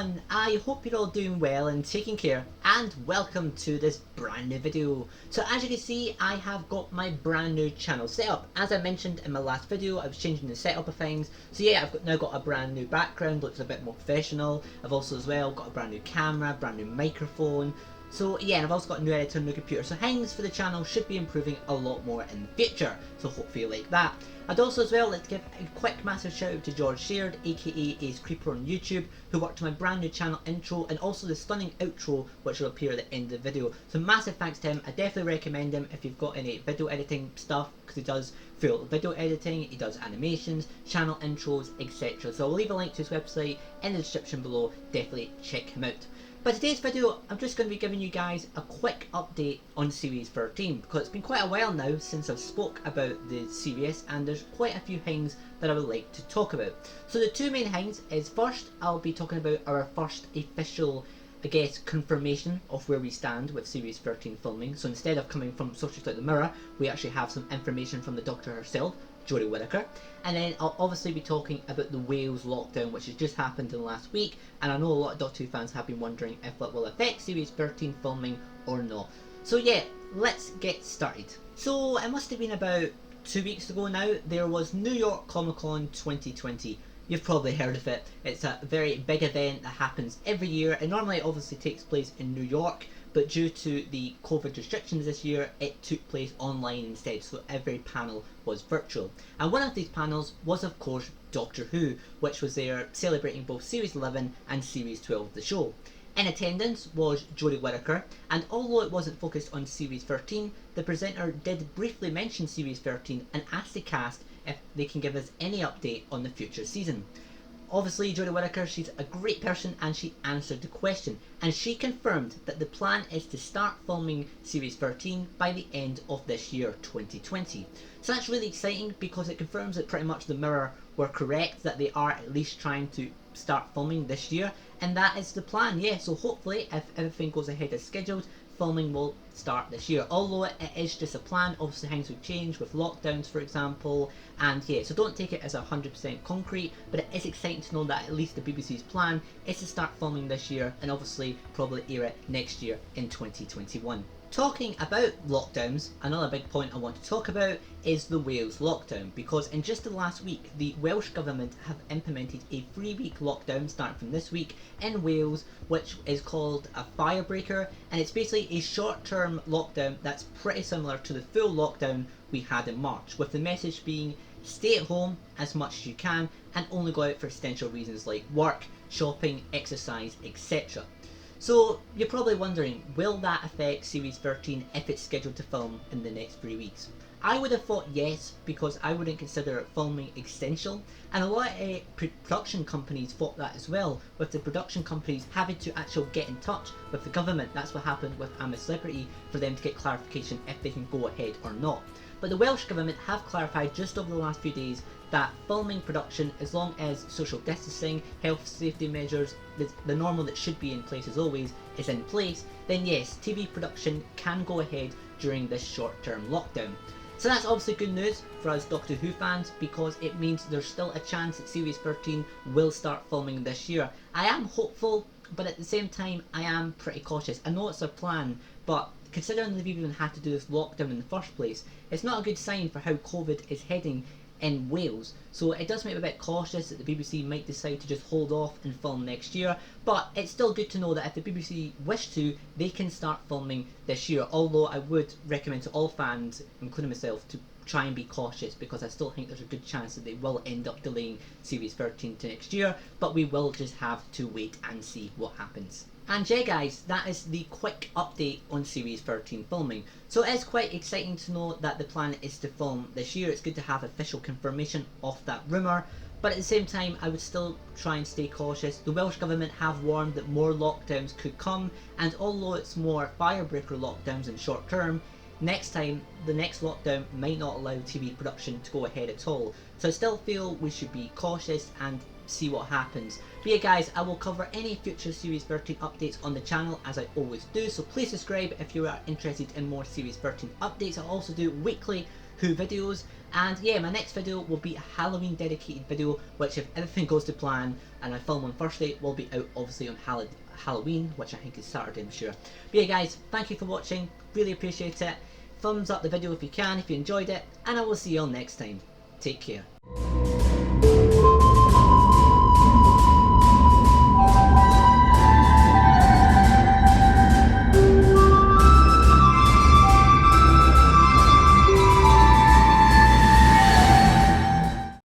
everyone, I hope you're all doing well and taking care, and welcome to this brand new video. So as you can see, I have got my brand new channel set up. As I mentioned in my last video, I was changing the setup of things. So yeah, now got a brand new background, looks a bit more professional. I've also as well got a brand new camera, brand new microphone. So yeah, and I've also got a new editor, new computer, so things for the channel should be improving a lot more in the future, so hopefully you like that. I'd also as well like to give a quick massive shout out to George Shared, aka Ace Creeper on YouTube, who worked on my brand new channel intro and also the stunning outro which will appear at the end of the video. So massive thanks to him. I definitely recommend him if you've got any video editing stuff, because he does full video editing, he does animations, channel intros, etc. So I'll leave a link to his website in the description below, definitely check him out. But today's video, I'm just going to be giving you guys a quick update on Series 13, because it's been quite a while now since I've spoke about the series, and there's quite a few things that I would like to talk about. So the two main things is, first I'll be talking about our first official, I guess, confirmation of where we stand with Series 13 filming. So instead of coming from sources like the Mirror, we actually have some information from the Doctor herself, Jodie Whittaker. And then I'll obviously be talking about the Wales lockdown, which has just happened in the last week, and I know a lot of Doctor Who fans have been wondering if it will affect Series 13 filming or not. So yeah, let's get started. So it must have been about 2 weeks ago now, there was New York Comic Con 2020. You've probably heard of it. It's a very big event that happens every year. It normally obviously takes place in New York, but due to the COVID restrictions this year, it took place online instead, so every panel was virtual. And one of these panels was of course Doctor Who, which was there celebrating both Series 11 and Series 12 of the show. In attendance was Jodie Whittaker, and although it wasn't focused on Series 13, the presenter did briefly mention Series 13 and asked the cast if they can give us any update on the future season. Obviously, Jodie Whittaker, she's a great person, and she answered the question, and she confirmed that the plan is to start filming Series 13 by the end of this year, 2020. So that's really exciting, because it confirms that pretty much the Mirror were correct, that they are at least trying to start filming this year, and that is the plan, yeah. So hopefully, if everything goes ahead as scheduled, filming will start this year. Although it is just a plan, obviously things will change with lockdowns, for example, and yeah, so don't take it as 100% concrete, but it is exciting to know that at least the BBC's plan is to start filming this year, and obviously probably air it next year in 2021. Talking about lockdowns, another big point I want to talk about is the Wales lockdown, because in just the last week, the Welsh Government have implemented a 3-week lockdown starting from this week in Wales, which is called a firebreaker, and it's basically a short-term lockdown that's pretty similar to the full lockdown we had in March, with the message being stay at home as much as you can and only go out for essential reasons like work, shopping, exercise, etc. So you're probably wondering, will that affect Series 13 if it's scheduled to film in the next 3 weeks? I would have thought yes, because I wouldn't consider filming essential, and a lot of production companies thought that as well, with the production companies having to actually get in touch with the government. That's what happened with I'm a Celebrity, for them to get clarification if they can go ahead or not. But the Welsh Government have clarified just over the last few days that filming production, as long as social distancing, health safety measures, the normal that should be in place as always, is in place, then yes, TV production can go ahead during this short-term lockdown. So that's obviously good news for us Doctor Who fans, because it means there's still a chance that Series 13 will start filming this year. I am hopeful, but at the same time I am pretty cautious. I know it's a plan, but considering they've even had to do this lockdown in the first place, it's not a good sign for how COVID is heading in Wales. So it does make me a bit cautious that the BBC might decide to just hold off and film next year, but it's still good to know that if the BBC wish to, they can start filming this year. Although I would recommend to all fans, including myself, to try and be cautious, because I still think there's a good chance that they will end up delaying Series 13 to next year, but we will just have to wait and see what happens. And yeah guys, that is the quick update on Series 13 filming. So it is quite exciting to know that the plan is to film this year. It's good to have official confirmation of that rumour, but at the same time I would still try and stay cautious. The Welsh Government have warned that more lockdowns could come, and although it's more firebreaker lockdowns in short term, next time the next lockdown might not allow TV production to go ahead at all. So I still feel we should be cautious and see what happens. But yeah guys, I will cover any future Series 13 updates on the channel as I always do, so please subscribe if you are interested in more Series 13 updates. I also do weekly Who videos. And yeah, my next video will be a Halloween dedicated video, which if everything goes to plan and I film on Thursday, will be out obviously on Halloween, which I think is Saturday, I'm sure. But yeah guys, thank you for watching, really appreciate it. Thumbs up the video if you can, if you enjoyed it, and I will see you all next time. Take care.